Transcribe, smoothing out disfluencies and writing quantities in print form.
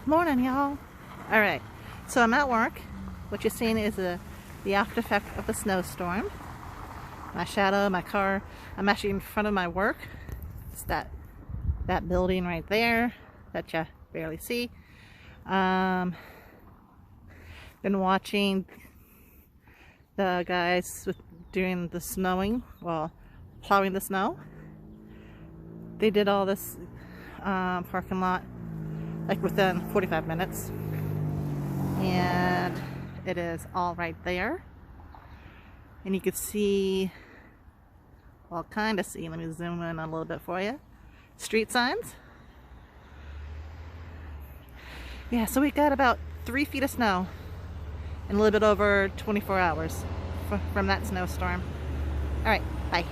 Morning, y'all. All right, so I'm at work. What you're seeing is the after effect of the snowstorm. My shadow, my car. I'm actually in front of my work. It's that building right there that you barely see. Been watching the guys doing the snowing, well, plowing the snow. They did all this parking lot like within 45 minutes, and it is all right there, and you can see, well, kind of see, let me zoom in a little bit for you, street signs. Yeah, so we got about 3 feet of snow in a little bit over 24 hours from that snowstorm. All right, bye.